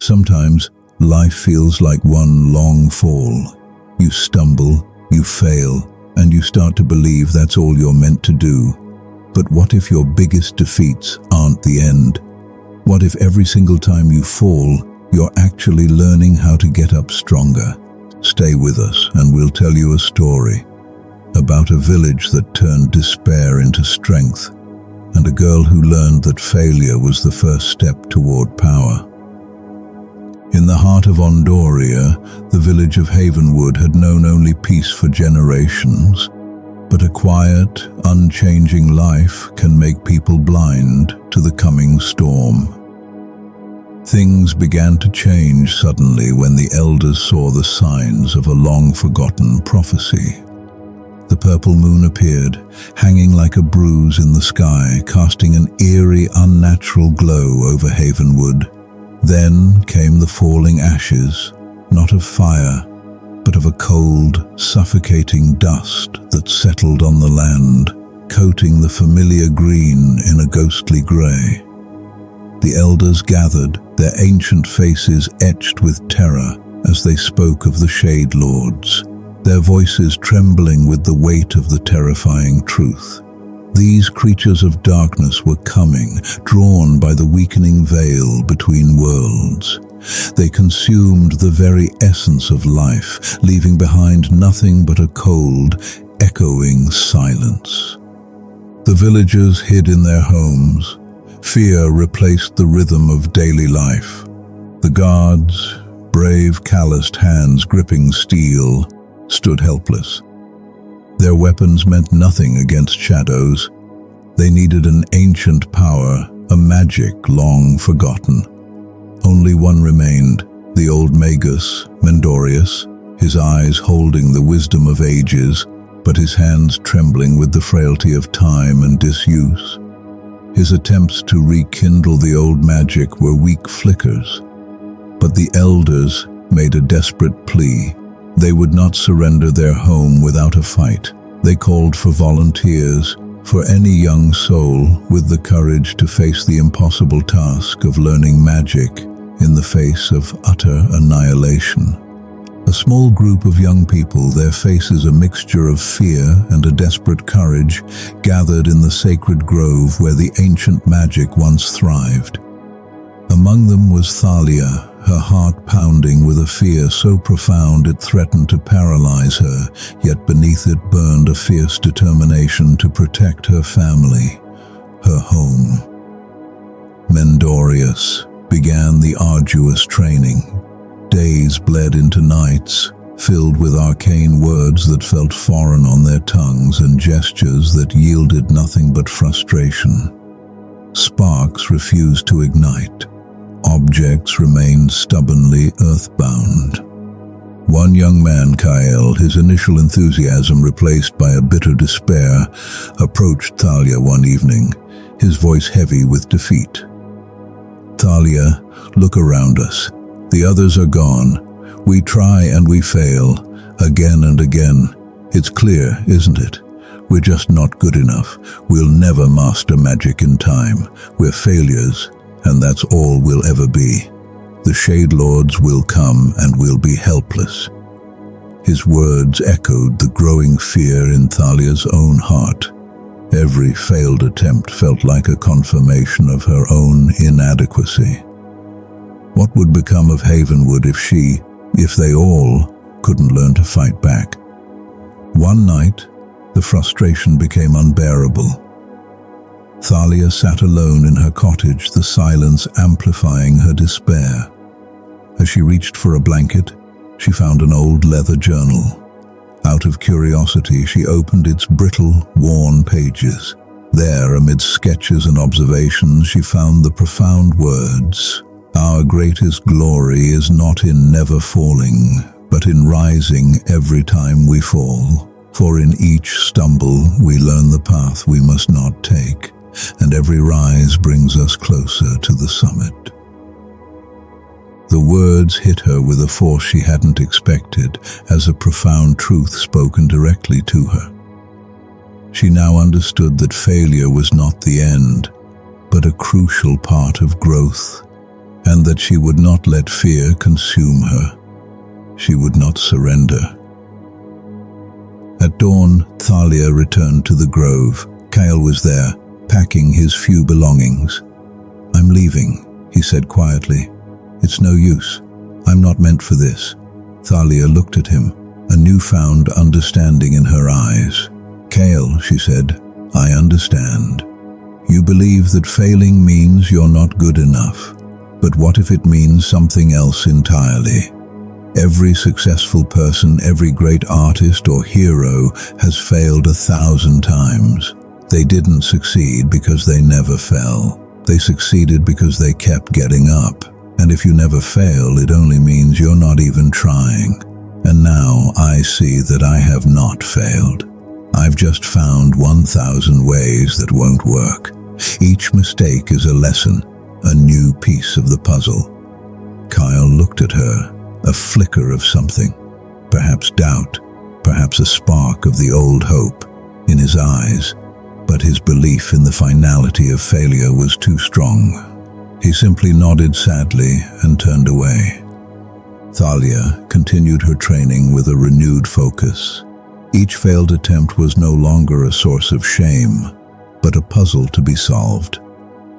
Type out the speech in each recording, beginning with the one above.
Sometimes life feels like one long fall. You stumble, you fail, and you start to believe that's all you're meant to do. But what if your biggest defeats aren't the end? What if every single time you fall, you're actually learning how to get up stronger? Stay with us and we'll tell you a story about a village that turned despair into strength, and a girl who learned that failure was the first step toward power. In the heart of Ondoria, the village of Havenwood had known only peace for generations, but a quiet, unchanging life can make people blind to the coming storm. Things began to change suddenly when the elders saw the signs of a long-forgotten prophecy. The purple moon appeared, hanging like a bruise in the sky, casting an eerie, unnatural glow over Havenwood. Then came the falling ashes, not of fire, but of a cold, suffocating dust that settled on the land, coating the familiar green in a ghostly grey. The elders gathered, their ancient faces etched with terror as they spoke of the Shade Lords, their voices trembling with the weight of the terrifying truth. These creatures of darkness were coming, drawn by the weakening veil between worlds. They consumed the very essence of life, leaving behind nothing but a cold, echoing silence. The villagers hid in their homes. Fear replaced the rhythm of daily life. The guards, brave, calloused hands gripping steel, stood helpless. Their weapons meant nothing against shadows. They needed an ancient power, a magic long forgotten. Only one remained, the old magus, Mendorius, his eyes holding the wisdom of ages, but his hands trembling with the frailty of time and disuse. His attempts to rekindle the old magic were weak flickers, but the elders made a desperate plea. They would not surrender their home without a fight. They called for volunteers, for any young soul with the courage to face the impossible task of learning magic in the face of utter annihilation. A small group of young people, their faces a mixture of fear and a desperate courage, gathered in the sacred grove where the ancient magic once thrived. Among them was Thalia, her heart pounding with a fear so profound it threatened to paralyze her, yet beneath it burned a fierce determination to protect her family, her home. Mendorius began the arduous training. Days bled into nights, filled with arcane words that felt foreign on their tongues and gestures that yielded nothing but frustration. Sparks refused to ignite. Objects remained stubbornly earthbound. One young man, Kyle, his initial enthusiasm replaced by a bitter despair, approached Thalia one evening, his voice heavy with defeat. "Thalia, look around us. The others are gone. We try and we fail, again and again. It's clear, isn't it? We're just not good enough. We'll never master magic in time. We're failures, and that's all we'll ever be. The Shade Lords will come and we'll be helpless." His words echoed the growing fear in Thalia's own heart. Every failed attempt felt like a confirmation of her own inadequacy. What would become of Havenwood if they all, couldn't learn to fight back? One night, the frustration became unbearable. Thalia sat alone in her cottage, the silence amplifying her despair. As she reached for a blanket, she found an old leather journal. Out of curiosity, she opened its brittle, worn pages. There, amidst sketches and observations, she found the profound words, "Our greatest glory is not in never falling, but in rising every time we fall. For in each stumble we learn the path we must not take, and every rise brings us closer to the summit." The words hit her with a force she hadn't expected, as a profound truth spoken directly to her. She now understood that failure was not the end, but a crucial part of growth. and that she would not let fear consume her. She would not surrender. At dawn, Thalia returned to the grove. Kale was there, packing his few belongings. "I'm leaving," he said quietly. "It's no use. I'm not meant for this." Thalia looked at him, a newfound understanding in her eyes. "Kale," she said, "I understand. You believe that failing means you're not good enough. But what if it means something else entirely? Every successful person, every great artist or hero has failed 1,000 times. They didn't succeed because they never fell. They succeeded because they kept getting up. And if you never fail, it only means you're not even trying. And now I see that I have not failed. I've just found 1,000 ways that won't work. Each mistake is a lesson, a new piece of the puzzle." Kyle looked at her, a flicker of something, perhaps doubt, perhaps a spark of the old hope in his eyes, but his belief in the finality of failure was too strong. He simply nodded sadly and turned away. Thalia continued her training with a renewed focus. Each failed attempt was no longer a source of shame, but a puzzle to be solved.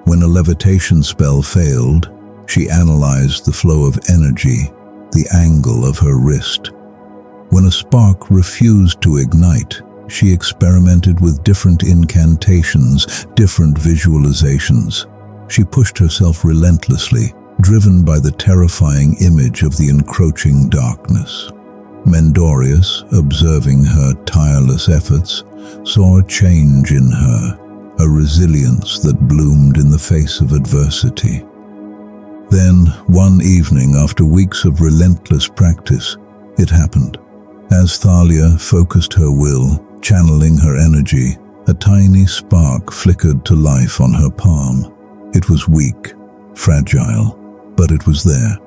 When a levitation spell failed, she analyzed the flow of energy, the angle of her wrist. When a spark refused to ignite, she experimented with different incantations, different visualizations. She pushed herself relentlessly, driven by the terrifying image of the encroaching darkness. Mendorius, observing her tireless efforts, saw a change in her, a resilience that bloomed in the face of adversity. Then, one evening, after weeks of relentless practice, it happened. As Thalia focused her will, channeling her energy, a tiny spark flickered to life on her palm. It was weak, fragile, but it was there.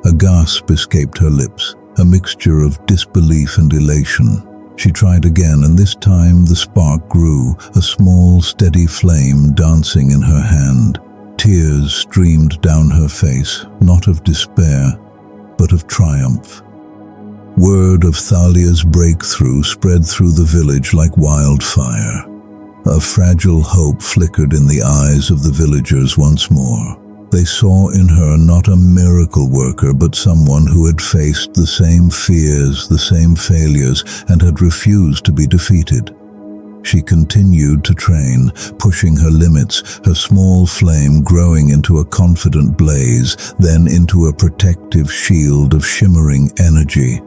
A gasp escaped her lips, a mixture of disbelief and elation. She tried again, and this time the spark grew, a small, steady flame dancing in her hand. Tears streamed down her face, not of despair, but of triumph. Word of Thalia's breakthrough spread through the village like wildfire. A fragile hope flickered in the eyes of the villagers once more. They saw in her not a miracle worker, but someone who had faced the same fears, the same failures, and had refused to be defeated. She continued to train, pushing her limits, her small flame growing into a confident blaze, then into a protective shield of shimmering energy.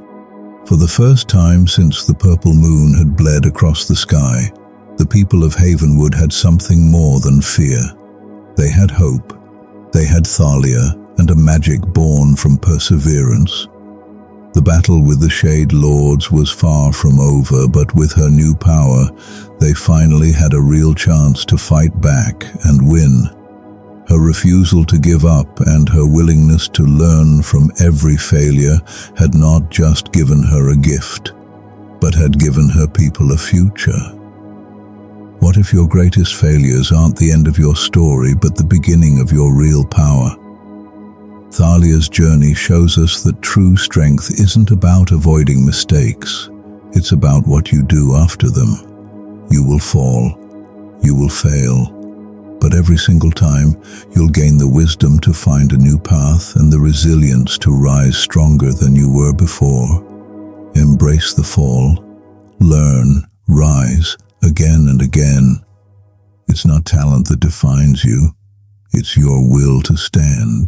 For the first time since the purple moon had bled across the sky, the people of Havenwood had something more than fear. They had hope. They had Thalia and a magic born from perseverance. The battle with the Shade Lords was far from over, but with her new power, they finally had a real chance to fight back and win. Her refusal to give up and her willingness to learn from every failure had not just given her a gift, but had given her people a future. What if your greatest failures aren't the end of your story, but the beginning of your real power? Thalia's journey shows us that true strength isn't about avoiding mistakes. It's about what you do after them. You will fall. You will fail. But every single time, you'll gain the wisdom to find a new path and the resilience to rise stronger than you were before. Embrace the fall. Learn. Rise. Again and again. It's not talent that defines you. It's your will to stand.